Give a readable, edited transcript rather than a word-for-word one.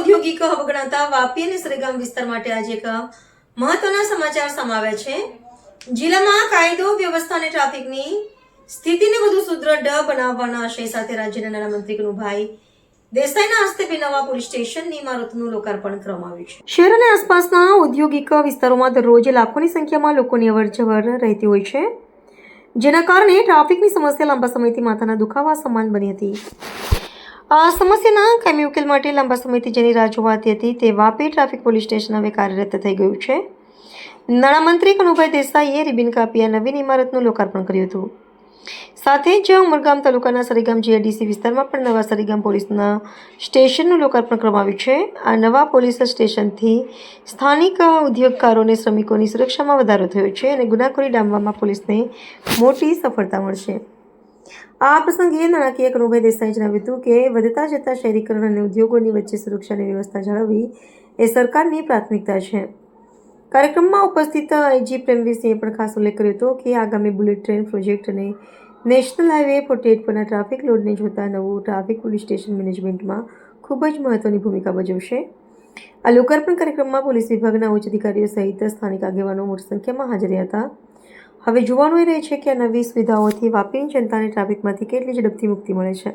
ઔદ્યોગિક હબ ગણાતા વાપી અને સરેગામ વિસ્તાર માટે આજે એક મહત્વના સમાચાર સામે આવ્યા છે। જિલ્લામાં કાયદો વ્યવસ્થા અને ટ્રાફિકની સ્થિતિને વધુ સુદૃઢ બનાવવાના આશય સાથે રાજ્યના નાણામંત્રી કનુભાઈ દેસાઈના હસ્તે બે નવા પોલીસ સ્ટેશનની ઇમારતનું લોકાર્પણ કરવામાં આવ્યું છે। શહેર અને આસપાસના ઔદ્યોગિક વિસ્તારોમાં દરરોજ લાખોની સંખ્યામાં લોકોની અવરજવર રહેતી હોય છે, જેના કારણે ટ્રાફિકની સમસ્યા લાંબા સમયથી માથાના દુખાવા સમાન બની હતી। આ સમસ્યાના કાયમી ઉકેલ માટે લાંબા સમયથી જેની રાહ જોવાતી હતી તે વાપી ટ્રાફિક પોલીસ સ્ટેશન હવે કાર્યરત થઈ ગયું છે। નાણામંત્રી કનુભાઈ દેસાઈએ રિબિન કાપી આ નવીન ઇમારતનું લોકાર્પણ કર્યું હતું। સાથે જ ઉમરગામ તાલુકાના સરીગામ જીઆઈડીસી વિસ્તારમાં પણ નવા સરીગામ પોલીસના સ્ટેશનનું લોકાર્પણ કરવામાં આવ્યું છે। આ નવા પોલીસ સ્ટેશનથી સ્થાનિક ઉદ્યોગકારોને શ્રમિકોની સુરક્ષામાં વધારો થયો છે અને ગુનાખોરી ડામવામાં પોલીસને મોટી સફળતા મળશે। આ પ્રસંગે નાણાકીય કનુભાઈ દેસાઈએ જણાવ્યું હતું કે વધતા જતા શહેરીકરણ અને ઉદ્યોગોની વચ્ચે સુરક્ષાની વ્યવસ્થા જાળવવી એ સરકારની પ્રાથમિકતા છે। કાર્યક્રમમાં ઉપસ્થિત આઈજી પ્રેમવીરસિંહે પણ ખાસ ઉલ્લેખ કર્યો હતો કે આગામી બુલેટ ટ્રેન પ્રોજેક્ટ અને નેશનલ હાઈવે 48 પરના ટ્રાફિક લોડને જોતા નવું ટ્રાફિક પોલીસ સ્ટેશન મેનેજમેન્ટમાં ખૂબ જ મહત્વની ભૂમિકા ભજવશે। આ લોકાર્પણ કાર્યક્રમમાં પોલીસ વિભાગના ઉચ્ચ અધિકારીઓ સહિત સ્થાનિક આગેવાનો મોટી સંખ્યામાં હાજર રહ્યા હતા। હવે જોવાનું એ રહે છે કે આ નવી સુવિધાઓથી વાપીની જનતાને ટ્રાફિકમાંથી કેટલી ઝડપથી મુક્તિ મળે છે।